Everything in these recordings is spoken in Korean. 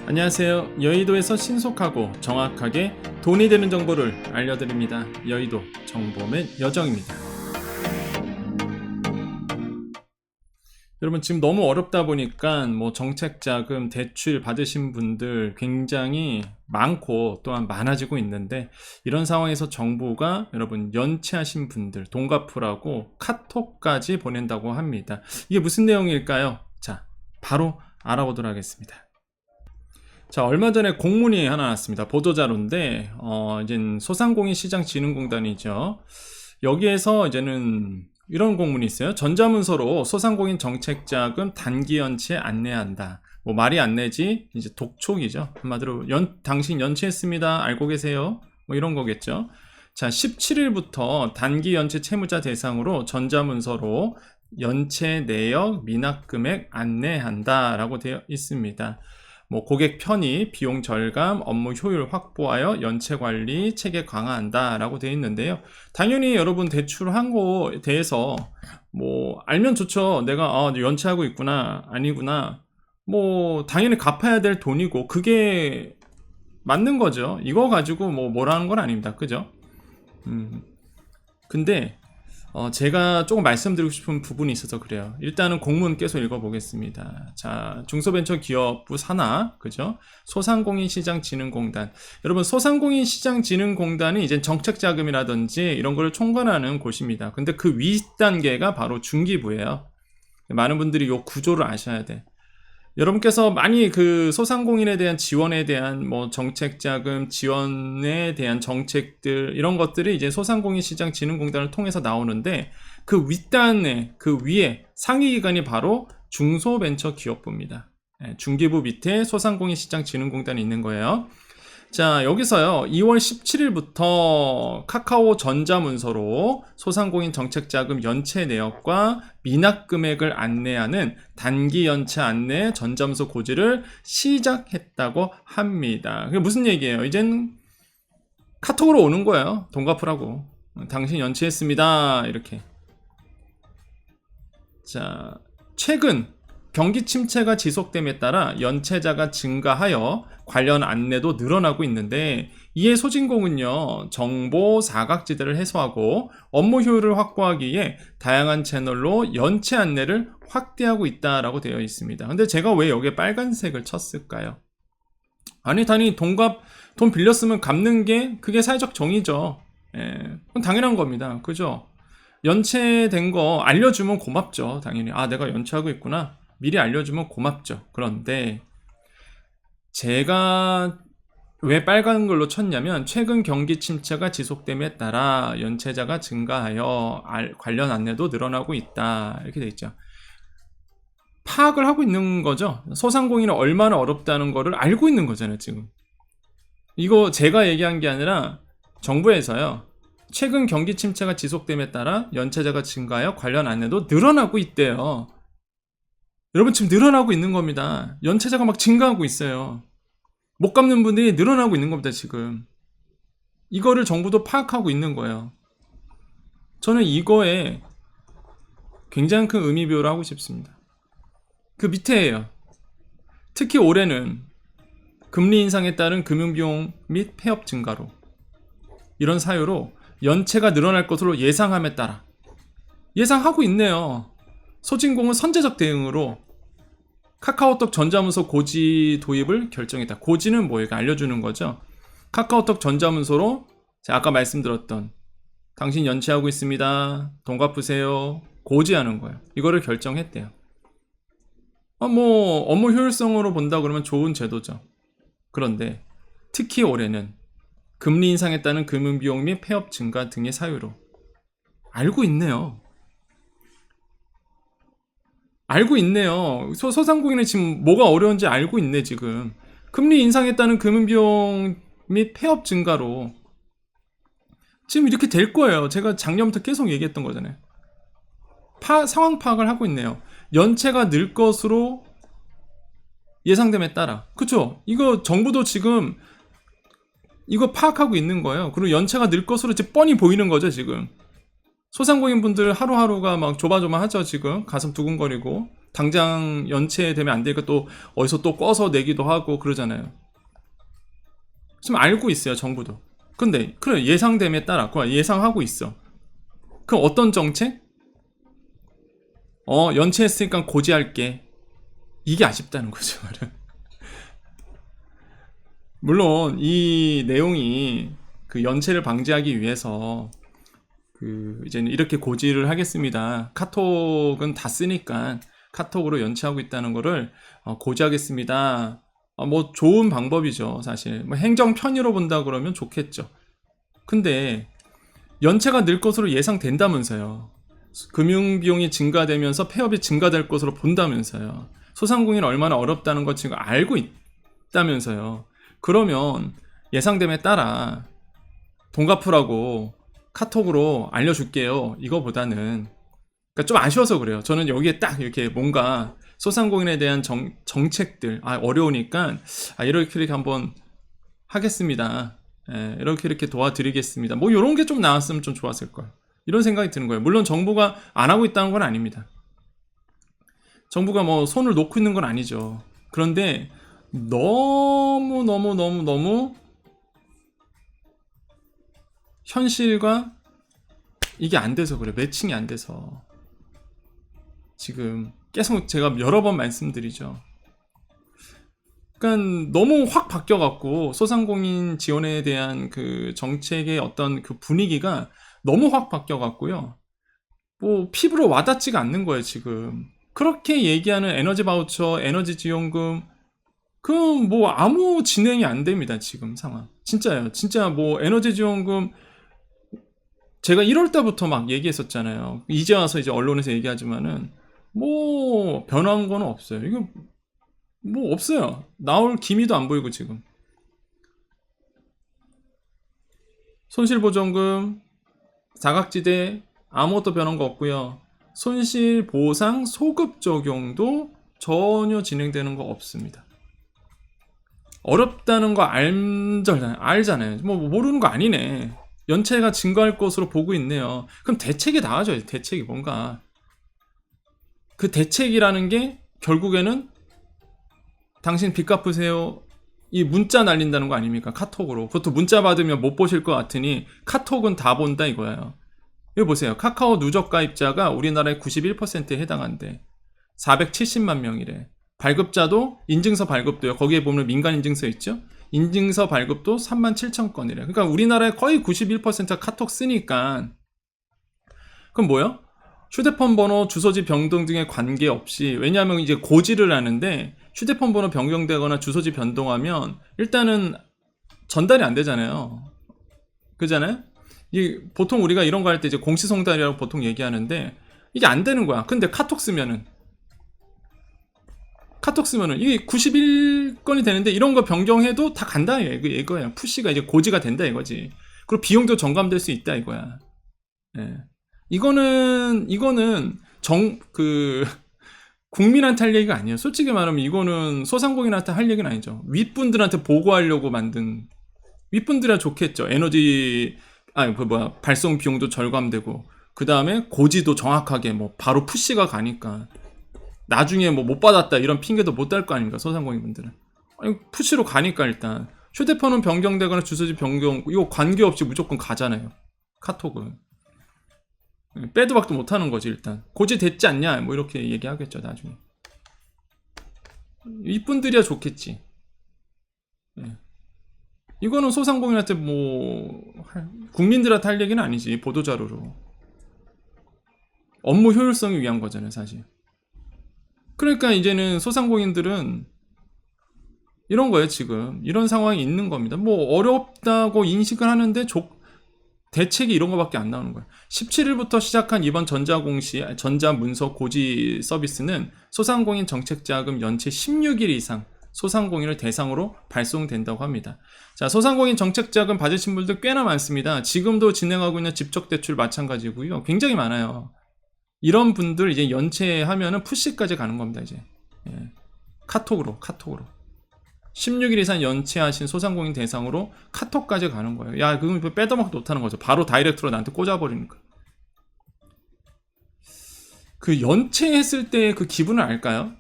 안녕하세요. 여의도에서 신속하고 정확하게 돈이 되는 정보를 알려드립니다. 여의도 정보맨 여정입니다. 여러분, 지금 너무 어렵다 보니까 정책자금, 대출 받으신 분들 굉장히 많고 또한 많아지고 있는데, 이런 상황에서 정부가 여러분 연체하신 분들 돈 갚으라고 카톡까지 보낸다고 합니다. 이게 무슨 내용일까요? 자, 바로 알아보도록 하겠습니다. 자, 얼마 전에 공문이 하나 왔습니다. 보도자료인데, 이제 소상공인시장진흥공단이죠. 여기에서 이제는 이런 공문이 있어요. 전자문서로 소상공인 정책자금 단기 연체 안내한다. 말이 안 내지, 이제 독촉이죠. 한마디로, 당신 연체했습니다. 알고 계세요? 이런 거겠죠. 자, 17일부터 단기 연체 채무자 대상으로 전자문서로 연체 내역, 미납금액 안내한다라고 되어 있습니다. 고객 편의, 비용 절감, 업무 효율 확보하여 연체 관리 체계 강화한다 라고 되어 있는데요. 당연히 여러분 대출한 거에 대해서 알면 좋죠. 내가 연체하고 있구나, 아니구나. 당연히 갚아야 될 돈이고 그게 맞는 거죠. 이거 가지고 뭐라는 건 아닙니다. 그죠? 근데 제가 조금 말씀드리고 싶은 부분이 있어서 그래요. 일단은 공문 계속 읽어보겠습니다. 자, 중소벤처기업부 산하, 그죠? 소상공인시장진흥공단. 여러분, 소상공인시장진흥공단이 이제 정책자금이라든지 이런 걸 총괄하는 곳입니다. 근데 그 윗단계가 바로 중기부예요. 많은 분들이 이 구조를 아셔야 돼. 여러분께서 많이 그 소상공인에 대한 지원에 대한 정책자금 지원에 대한 정책들 이런 것들이 이제 소상공인시장진흥공단을 통해서 나오는데, 그 윗단에 그 위에 상위기관이 바로 중소벤처기업부입니다. 중기부 밑에 소상공인시장진흥공단이 있는 거예요. 자, 여기서요 2월 17일부터 카카오 전자문서로 소상공인 정책자금 연체 내역과 미납금액을 안내하는 단기 연체 안내 전자문서 고지를 시작했다고 합니다. 그게 무슨 얘기예요? 이젠 카톡으로 오는 거예요. 돈 갚으라고. 당신 연체했습니다. 이렇게. 자, 최근 경기 침체가 지속됨에 따라 연체자가 증가하여 관련 안내도 늘어나고 있는데, 이에 소진공은요 정보 사각지대를 해소하고 업무 효율을 확보하기 위해 다양한 채널로 연체 안내를 확대하고 있다라고 되어 있습니다. 근데 제가 왜 여기에 빨간색을 쳤을까요? 아니, 단위 돈 빌렸으면 갚는 게 그게 사회적 정의죠. 그건 당연한 겁니다. 그죠? 연체된 거 알려주면 고맙죠. 당연히 내가 연체하고 있구나 미리 알려주면 고맙죠. 그런데 제가 왜 빨간 걸로 쳤냐면, 최근 경기 침체가 지속됨에 따라 연체자가 증가하여 관련 안내도 늘어나고 있다 이렇게 돼 있죠. 파악을 하고 있는 거죠. 소상공인은 얼마나 어렵다는 거를 알고 있는 거잖아요. 지금 이거 제가 얘기한 게 아니라 정부에서요 최근 경기 침체가 지속됨에 따라 연체자가 증가하여 관련 안내도 늘어나고 있대요. 여러분, 지금 늘어나고 있는 겁니다. 연체자가 막 증가하고 있어요. 못 갚는 분들이 늘어나고 있는 겁니다. 지금 이거를 정부도 파악하고 있는 거예요. 저는 이거에 굉장히 큰 의미부여를 하고 싶습니다. 그 밑에예요. 특히 올해는 금리 인상에 따른 금융비용 및 폐업 증가로, 이런 사유로 연체가 늘어날 것으로 예상함에 따라, 예상하고 있네요. 소진공은 선제적 대응으로 카카오톡 전자문서 고지 도입을 결정했다. 고지는 뭐예요? 알려주는 거죠. 카카오톡 전자문서로 아까 말씀드렸던 당신 연체하고 있습니다. 돈 갚으세요. 고지하는 거예요. 이거를 결정했대요. 업무 효율성으로 본다 그러면 좋은 제도죠. 그런데 특히 올해는 금리 인상에 따른 금융비용 및 폐업 증가 등의 사유로, 알고 있네요. 알고 있네요. 소상공인은 지금 뭐가 어려운지 알고 있네. 지금 금리 인상에 따른 금융비용 및 폐업 증가로 지금 이렇게 될 거예요. 제가 작년부터 계속 얘기했던 거잖아요. 상황 파악을 하고 있네요. 연체가 늘 것으로 예상됨에 따라, 그쵸? 이거 정부도 지금 이거 파악하고 있는 거예요. 그리고 연체가 늘 것으로 이제 뻔히 보이는 거죠. 지금 소상공인 분들 하루하루가 막 조마조마하죠. 지금 가슴 두근거리고 당장 연체되면 안 되니까 또 어디서 또 꺼서 내기도 하고 그러잖아요. 지금 알고 있어요, 정부도. 근데 그래, 예상됨에 따라 그거 예상하고 있어. 그럼 어떤 정책? 연체했으니까 고지할게. 이게 아쉽다는 거죠. 물론 이 내용이 그 연체를 방지하기 위해서 그 이제는 이렇게 고지를 하겠습니다. 카톡은 다 쓰니까 카톡으로 연체하고 있다는 거를 고지하겠습니다. 뭐 좋은 방법이죠, 사실. 뭐 행정 편의로 본다 그러면 좋겠죠. 근데 연체가 늘 것으로 예상된다면서요. 금융 비용이 증가되면서 폐업이 증가될 것으로 본다면서요. 소상공인 얼마나 어렵다는 거 지금 알고 있다면서요. 그러면 예상됨에 따라 돈 갚으라고 카톡으로 알려줄게요. 이거보다는 그러니까 좀 아쉬워서 그래요. 저는 여기에 딱 이렇게 뭔가 소상공인에 대한 정책들 어려우니까 이렇게 한번 하겠습니다. 이렇게 도와드리겠습니다. 뭐 이런 게 좀 나왔으면 좀 좋았을 거예요. 이런 생각이 드는 거예요. 물론 정부가 안 하고 있다는 건 아닙니다. 정부가 뭐 손을 놓고 있는 건 아니죠. 그런데 너무 현실과 이게 안 돼서 그래. 매칭이 안 돼서 지금 계속 제가 여러 번 말씀드리죠. 그러니까 너무 확 바뀌어갖고 소상공인 지원에 대한 그 정책의 어떤 그 분위기가 너무 확 바뀌어갖고요. 뭐 피부로 와닿지가 않는 거예요 지금. 그렇게 얘기하는 에너지 바우처, 에너지 지원금 그 뭐 아무 진행이 안 됩니다 지금 상황. 진짜요. 진짜 뭐 에너지 지원금 제가 1월 달부터 막 얘기했었잖아요. 이제 와서 이제 언론에서 얘기하지만은 뭐 변한 건 없어요. 이거 뭐 없어요. 나올 기미도 안 보이고 지금. 손실보전금, 사각지대 아무것도 변한 거 없고요. 손실보상 소급 적용도 전혀 진행되는 거 없습니다. 어렵다는 거 알잖아요. 뭐 모르는 거 아니네. 연체가 증가할 것으로 보고 있네요. 그럼 대책이 나와줘야지. 대책이 뭔가. 그 대책이라는 게 결국에는 당신 빚 갚으세요. 이 문자 날린다는 거 아닙니까? 카톡으로. 그것도 문자 받으면 못 보실 것 같으니 카톡은 다 본다 이거예요. 여기 보세요. 카카오 누적 가입자가 우리나라의 91%에 해당한대. 470만 명이래. 발급자도 인증서 발급도요. 거기에 보면 민간 인증서 있죠? 인증서 발급도 37,000건이래. 그러니까 우리나라의 거의 91%가 카톡 쓰니까. 그럼 뭐요? 휴대폰 번호, 주소지 변동 등에 관계없이, 왜냐하면 이제 고지를 하는데 휴대폰 번호 변경되거나 주소지 변동하면 일단은 전달이 안 되잖아요. 그잖아요? 보통 우리가 이런 거 할 때 이제 공시송달이라고 보통 얘기하는데 이게 안 되는 거야. 근데 카톡 쓰면은 이게 91건이 되는데 이런 거 변경해도 다 간다 이거야. 푸시가 이제 고지가 된다 이거지. 그리고 비용도 정감될 수 있다 이거야. 예. 이거는 국민한테 할 얘기가 아니에요. 솔직히 말하면 이거는 소상공인한테 할 얘기는 아니죠. 윗분들한테 보고하려고 만든, 윗분들이야 좋겠죠. 발송 비용도 절감되고, 그 다음에 고지도 정확하게 뭐 바로 푸시가 가니까 나중에 뭐 못 받았다 이런 핑계도 못 댈 거 아닙니까, 소상공인분들은. 푸시로 가니까 일단 휴대폰은 변경되거나 주소지 변경 이거 관계없이 무조건 가잖아요. 카톡은 빼도 박도 못하는 거지. 일단 고지 됐지 않냐 뭐 이렇게 얘기하겠죠 나중에. 이분들이야 좋겠지. 네. 이거는 소상공인한테 뭐 국민들한테 할 얘기는 아니지. 보도자료로 업무 효율성을 위한 거잖아요 사실. 그러니까 이제는 소상공인들은 이런 거예요 지금. 이런 상황이 있는 겁니다. 뭐 어렵다고 인식을 하는데 대책이 이런 거밖에 안 나오는 거예요. 17일부터 시작한 이번 전자문서 고지 서비스는 소상공인 정책자금 연체 16일 이상 소상공인을 대상으로 발송된다고 합니다. 자, 소상공인 정책자금 받으신 분들 꽤나 많습니다. 지금도 진행하고 있는 집적대출 마찬가지고요. 굉장히 많아요. 이런 분들 이제 연체하면은 푸시까지 가는 겁니다. 이제 카톡으로 16일 이상 연체하신 소상공인 대상으로 카톡까지 가는 거예요. 야, 그건 빼도 박도 못하는 거죠. 바로 다이렉트로 나한테 꽂아버리니까. 그 연체했을 때 그 기분을 알까요?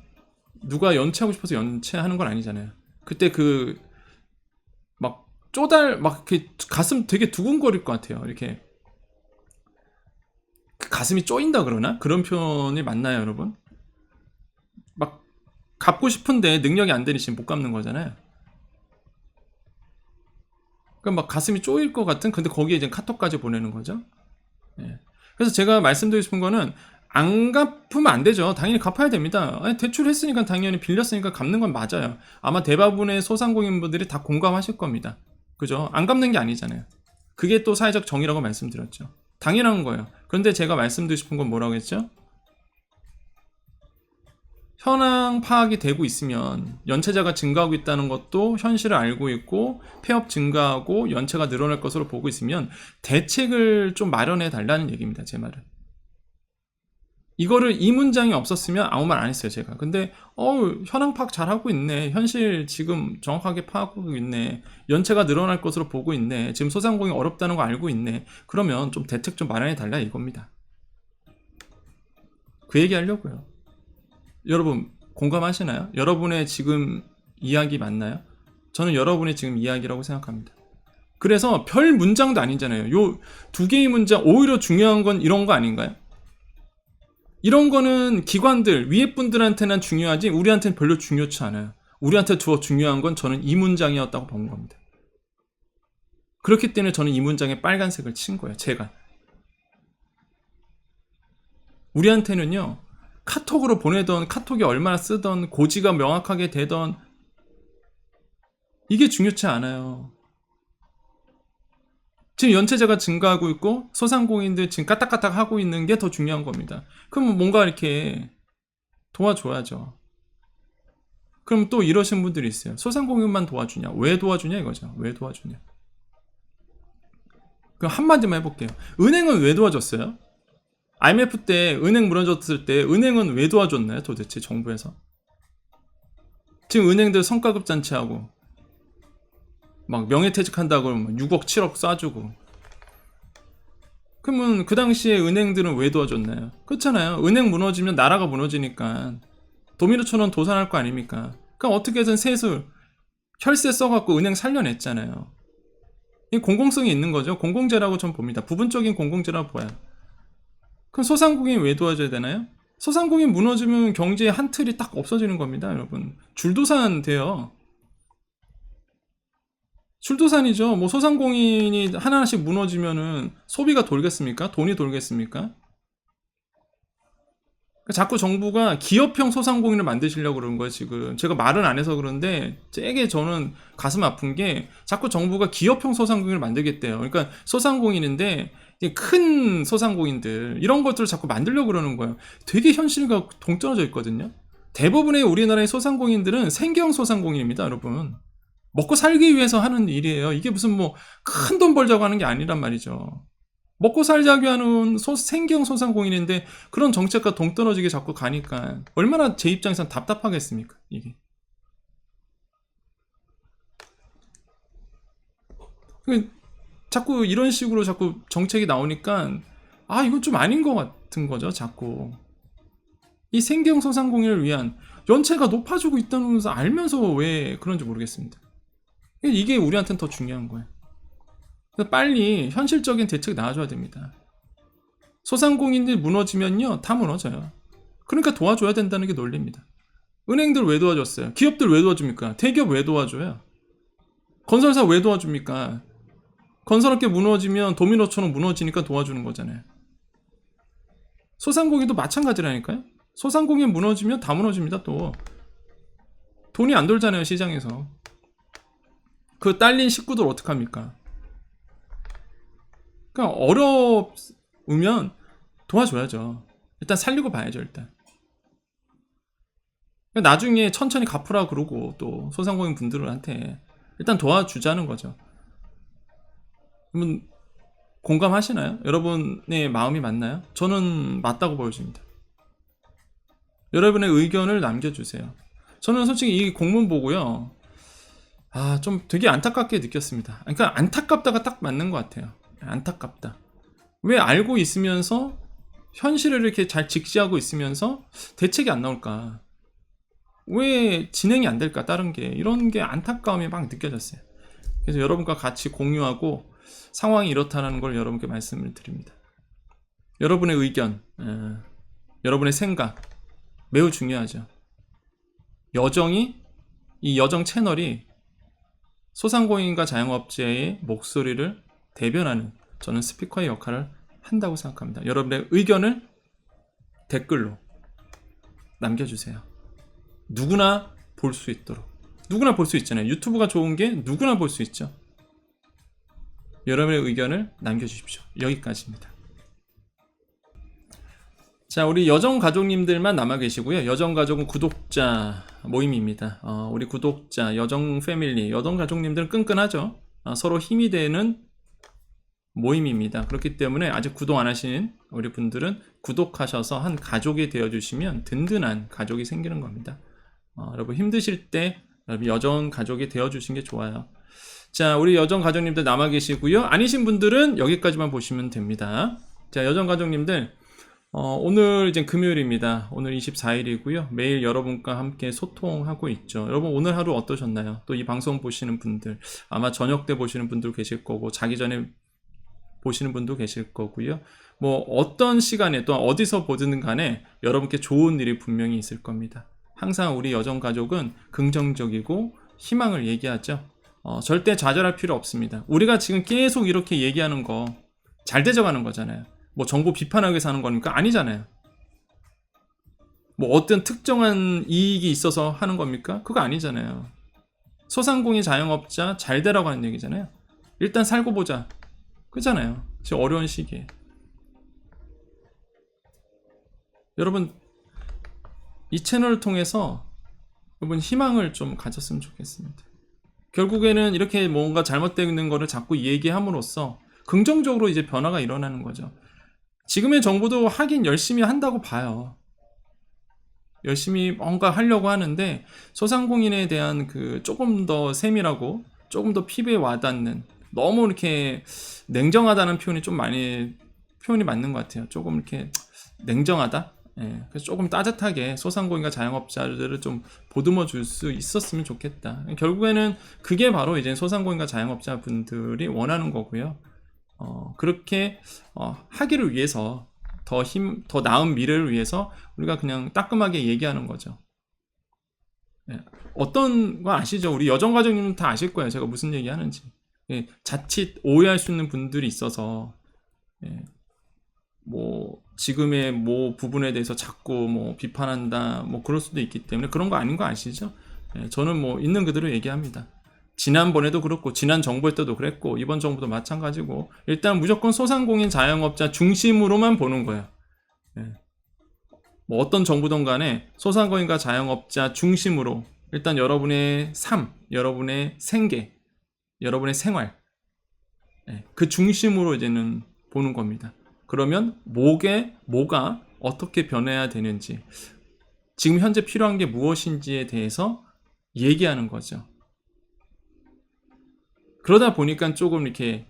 누가 연체하고 싶어서 연체하는 건 아니잖아요. 그때 그 막 막 이렇게 가슴 되게 두근거릴 것 같아요. 이렇게 그 가슴이 쪼인다 그러나? 그런 표현이 맞나요, 여러분? 막 갚고 싶은데 능력이 안 되니 지금 못 갚는 거잖아요. 그러니까 막 가슴이 쪼일 것 같은, 근데 거기에 이제 카톡까지 보내는 거죠. 예. 그래서 제가 말씀드리고 싶은 거는 안 갚으면 안 되죠. 당연히 갚아야 됩니다. 아니, 대출했으니까 당연히 빌렸으니까 갚는 건 맞아요. 아마 대부분의 소상공인분들이 다 공감하실 겁니다. 그죠? 안 갚는 게 아니잖아요. 그게 또 사회적 정의라고 말씀드렸죠. 당연한 거예요. 그런데 제가 말씀드리고 싶은 건 뭐라고 했죠? 현황 파악이 되고 있으면 연체자가 증가하고 있다는 것도 현실을 알고 있고 폐업 증가하고 연체가 늘어날 것으로 보고 있으면 대책을 좀 마련해 달라는 얘기입니다. 제 말은. 이거를 이 문장이 없었으면 아무 말 안 했어요, 제가. 근데 현황 파악 잘하고 있네. 현실 지금 정확하게 파악하고 있네. 연체가 늘어날 것으로 보고 있네. 지금 소상공인 어렵다는 거 알고 있네. 그러면 좀 대책 좀 마련해 달라 이겁니다. 그 얘기 하려고요. 여러분 공감하시나요? 여러분의 지금 이야기 맞나요? 저는 여러분의 지금 이야기라고 생각합니다. 그래서 별 문장도 아니잖아요. 요 두 개의 문장 오히려 중요한 건 이런 거 아닌가요? 이런 거는 기관들 위에 분들한테는 중요하지 우리한테는 별로 중요치 않아요. 우리한테 더 중요한 건 저는 이 문장이었다고 본 겁니다. 그렇기 때문에 저는 이 문장에 빨간색을 친 거예요. 제가. 우리한테는요. 카톡으로 보내던 카톡이 얼마나 쓰던 고지가 명확하게 되던 이게 중요치 않아요. 지금 연체자가 증가하고 있고 소상공인들 지금 까딱까딱 하고 있는 게 더 중요한 겁니다. 그럼 뭔가 이렇게 도와줘야죠. 그럼 또 이러신 분들이 있어요. 소상공인만 도와주냐? 왜 도와주냐 이거죠. 왜 도와주냐? 그럼 한마디만 해볼게요. 은행은 왜 도와줬어요? IMF 때 은행 무너졌을 때 은행은 왜 도와줬나요? 도대체 정부에서. 지금 은행들 성과급 잔치하고 막 명예퇴직한다고 그러면 6억 7억 쏴주고 그러면 그 당시에 은행들은 왜 도와줬나요? 그렇잖아요. 은행 무너지면 나라가 무너지니까 도미노처럼 도산할 거 아닙니까? 그러니까 어떻게든 세수 혈세 써갖고 은행 살려냈잖아요. 이 공공성이 있는 거죠. 공공재라고 전 봅니다. 부분적인 공공재라고 봐요. 그럼 소상공인 왜 도와줘야 되나요? 소상공인 무너지면 경제의 한 틀이 딱 없어지는 겁니다, 여러분. 줄도산 돼요. 줄도산이죠. 뭐 소상공인이 하나씩 무너지면은 소비가 돌겠습니까? 돈이 돌겠습니까? 자꾸 정부가 기업형 소상공인을 만드시려고 그러는 거예요, 지금. 제가 말은 안 해서 그런데 되게 저는 가슴 아픈 게 자꾸 정부가 기업형 소상공인을 만들겠대요. 그러니까 소상공인인데 큰 소상공인들 이런 것들을 자꾸 만들려고 그러는 거예요. 되게 현실과 동떨어져 있거든요. 대부분의 우리나라의 소상공인들은 생계형 소상공인입니다, 여러분. 먹고 살기 위해서 하는 일이에요. 이게 무슨 뭐 큰 돈 벌자고 하는 게 아니란 말이죠. 먹고 살자고 하는 생계형 소상공인인데 그런 정책과 동떨어지게 자꾸 가니까 얼마나 제 입장에선 답답하겠습니까, 이게. 자꾸 이런 식으로 자꾸 정책이 나오니까 이건 좀 아닌 것 같은 거죠, 자꾸. 이 생계형 소상공인을 위한 연체가 높아지고 있다는 걸 알면서 왜 그런지 모르겠습니다. 이게 우리한테는 더 중요한 거예요. 빨리 현실적인 대책 나와줘야 됩니다. 소상공인들 무너지면요, 다 무너져요. 그러니까 도와줘야 된다는 게 논리입니다. 은행들 왜 도와줬어요? 기업들 왜 도와줍니까? 대기업 왜 도와줘요? 건설사 왜 도와줍니까? 건설업계 무너지면 도미노처럼 무너지니까 도와주는 거잖아요. 소상공인도 마찬가지라니까요. 소상공인 무너지면 다 무너집니다. 또 돈이 안 돌잖아요, 시장에서. 그 딸린 식구들 어떡합니까? 그러니까 어려우면 도와줘야죠. 일단 살리고 봐야죠, 일단. 나중에 천천히 갚으라 그러고 또 소상공인 분들한테 일단 도와주자는 거죠. 여러분 공감하시나요? 여러분의 마음이 맞나요? 저는 맞다고 보여집니다. 여러분의 의견을 남겨주세요. 저는 솔직히 이 공문 보고요, 좀 되게 안타깝게 느꼈습니다. 그러니까 안타깝다가 딱 맞는 것 같아요. 안타깝다. 왜 알고 있으면서 현실을 이렇게 잘 직시하고 있으면서 대책이 안 나올까? 왜 진행이 안 될까? 다른 게 이런 게 안타까움이 막 느껴졌어요. 그래서 여러분과 같이 공유하고 상황이 이렇다는 걸 여러분께 말씀을 드립니다. 여러분의 의견, 여러분의 생각 매우 중요하죠. 이 여정 채널이 소상공인과 자영업자의 목소리를 대변하는 저는 스피커의 역할을 한다고 생각합니다. 여러분의 의견을 댓글로 남겨주세요. 누구나 볼 수 있도록. 누구나 볼 수 있잖아요. 유튜브가 좋은 게 누구나 볼 수 있죠. 여러분의 의견을 남겨주십시오. 여기까지입니다. 자, 우리 여정 가족님들만 남아 계시고요. 여정 가족은 구독자 모임입니다. 우리 구독자, 여정 패밀리, 여정 가족님들은 끈끈하죠. 서로 힘이 되는 모임입니다. 그렇기 때문에 아직 구독 안 하신 우리 분들은 구독하셔서 한 가족이 되어주시면 든든한 가족이 생기는 겁니다. 여러분 힘드실 때 여러분 여정 가족이 되어주신 게 좋아요. 자, 우리 여정 가족님들 남아 계시고요. 아니신 분들은 여기까지만 보시면 됩니다. 자, 여정 가족님들 오늘 이제 금요일입니다. 오늘 24일이고요. 매일 여러분과 함께 소통하고 있죠. 여러분 오늘 하루 어떠셨나요? 또 이 방송 보시는 분들 아마 저녁 때 보시는 분도 계실 거고 자기 전에 보시는 분도 계실 거고요. 뭐 어떤 시간에 또 어디서 보든 간에 여러분께 좋은 일이 분명히 있을 겁니다. 항상 우리 여정 가족은 긍정적이고 희망을 얘기하죠. 절대 좌절할 필요 없습니다. 우리가 지금 계속 이렇게 얘기하는 거 잘 되져가는 거잖아요. 뭐 정부 비판하기 위해서 하는 거니까 아니잖아요. 뭐 어떤 특정한 이익이 있어서 하는 겁니까? 그거 아니잖아요. 소상공인 자영업자 잘 되라고 하는 얘기잖아요. 일단 살고 보자. 그잖아요. 지금 어려운 시기에. 여러분 이 채널을 통해서 여러분 희망을 좀 가졌으면 좋겠습니다. 결국에는 이렇게 뭔가 잘못되는 거를 자꾸 얘기함으로써 긍정적으로 이제 변화가 일어나는 거죠. 지금의 정부도 하긴 열심히 한다고 봐요. 열심히 뭔가 하려고 하는데 소상공인에 대한 그 조금 더 세밀하고 조금 더 피부에 와닿는 너무 이렇게 냉정하다는 표현이 좀 많이 표현이 맞는 것 같아요. 조금 이렇게 냉정하다. 예, 그래서 조금 따뜻하게 소상공인과 자영업자들을 좀 보듬어 줄 수 있었으면 좋겠다. 결국에는 그게 바로 이제 소상공인과 자영업자 분들이 원하는 거고요. 그렇게 하기를 위해서 더 나은 미래를 위해서 우리가 그냥 따끔하게 얘기하는 거죠. 예, 어떤 거 아시죠? 우리 여정 가족님은 다 아실 거예요. 제가 무슨 얘기 하는지. 예, 자칫 오해할 수 있는 분들이 있어서 예, 뭐 지금의 뭐 부분에 대해서 자꾸 뭐 비판한다 뭐 그럴 수도 있기 때문에 그런 거 아닌 거 아시죠? 예, 저는 뭐 있는 그대로 얘기합니다. 지난번에도 그렇고 지난 정부 때도 그랬고 이번 정부도 마찬가지고 일단 무조건 소상공인 자영업자 중심으로만 보는 거예요. 예. 뭐 어떤 정부든 간에 소상공인과 자영업자 중심으로 일단 여러분의 삶, 여러분의 생계, 여러분의 생활 예, 그 중심으로 이제는 보는 겁니다. 그러면 뭐가 어떻게 변해야 되는지 지금 현재 필요한 게 무엇인지에 대해서 얘기하는 거죠. 그러다 보니까 조금 이렇게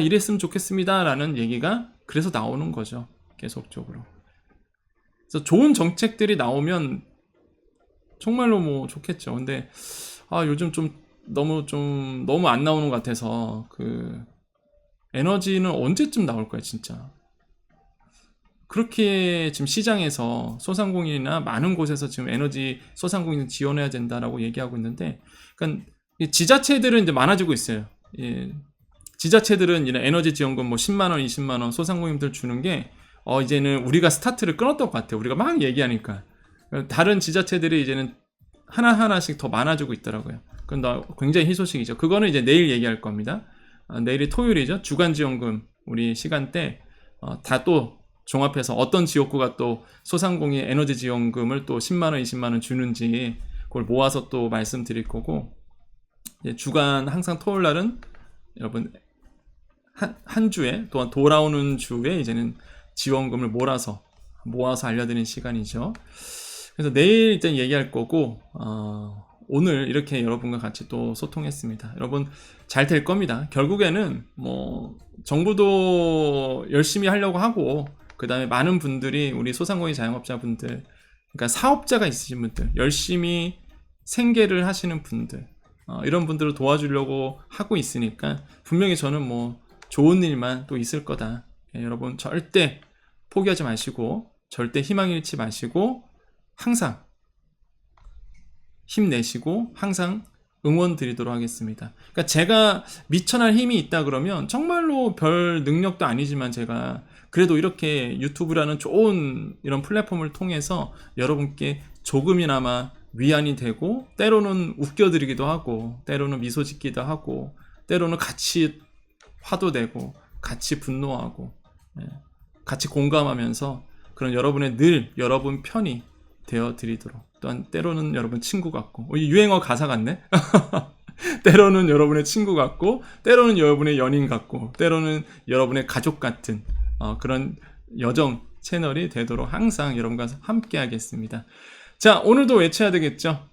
이랬으면 좋겠습니다 라는 얘기가 그래서 나오는 거죠. 계속적으로. 그래서 좋은 정책들이 나오면 정말로 뭐 좋겠죠. 근데 요즘 너무 안 나오는 것 같아서 그 에너지는 언제쯤 나올 거야 진짜. 그렇게 지금 시장에서 소상공인이나 많은 곳에서 지금 에너지 소상공인 지원해야 된다라고 얘기하고 있는데, 그러니까 지자체들은 이제 많아지고 있어요. 예. 지자체들은 이런 에너지 지원금 뭐 10만 원, 20만 원 소상공인들 주는 게 이제는 우리가 스타트를 끊었던 것 같아요. 우리가 막 얘기하니까 다른 지자체들이 이제는 하나하나씩 더 많아지고 있더라고요. 그건 굉장히 희소식이죠. 그거는 이제 내일 얘기할 겁니다. 내일이 토요일이죠. 주간지원금 우리 시간대 다 또 종합해서 어떤 지역구가 또 소상공인 에너지 지원금을 또 10만원, 20만원 주는지 그걸 모아서 또 말씀드릴 거고, 주간 항상 토요일 날은 여러분 한 주에 또한 돌아오는 주에 이제는 지원금을 모아서 알려드리는 시간이죠. 그래서 내일 일단 얘기할 거고, 오늘 이렇게 여러분과 같이 또 소통했습니다. 여러분 잘 될 겁니다. 결국에는 뭐 정부도 열심히 하려고 하고 그 다음에 많은 분들이 우리 소상공인 자영업자분들, 그러니까 사업자가 있으신 분들, 열심히 생계를 하시는 분들, 이런 분들을 도와주려고 하고 있으니까 분명히 저는 뭐 좋은 일만 또 있을 거다. 여러분 절대 포기하지 마시고, 절대 희망 잃지 마시고, 항상 힘내시고 항상 응원 드리도록 하겠습니다. 그러니까 제가 미천할 힘이 있다 그러면 정말로 별 능력도 아니지만 제가 그래도 이렇게 유튜브라는 좋은 이런 플랫폼을 통해서 여러분께 조금이나마 위안이 되고, 때로는 웃겨드리기도 하고, 때로는 미소 짓기도 하고, 때로는 같이 화도 내고, 같이 분노하고, 같이 공감하면서 그런 여러분의 늘 여러분 편이 되어 드리도록, 또한 때로는 여러분 친구 같고, 이 유행어 가사 같네. 때로는 여러분의 친구 같고, 때로는 여러분의 연인 같고, 때로는 여러분의 가족 같은 그런 여정 채널이 되도록 항상 여러분과 함께 하겠습니다. 자, 오늘도 외쳐야 되겠죠.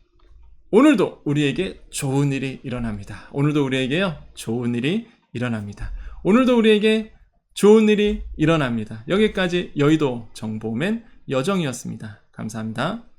오늘도 우리에게 좋은 일이 일어납니다. 오늘도 우리에게요 좋은 일이 일어납니다. 오늘도 우리에게 좋은 일이 일어납니다. 여기까지 여의도 정보맨 여정이었습니다. 감사합니다.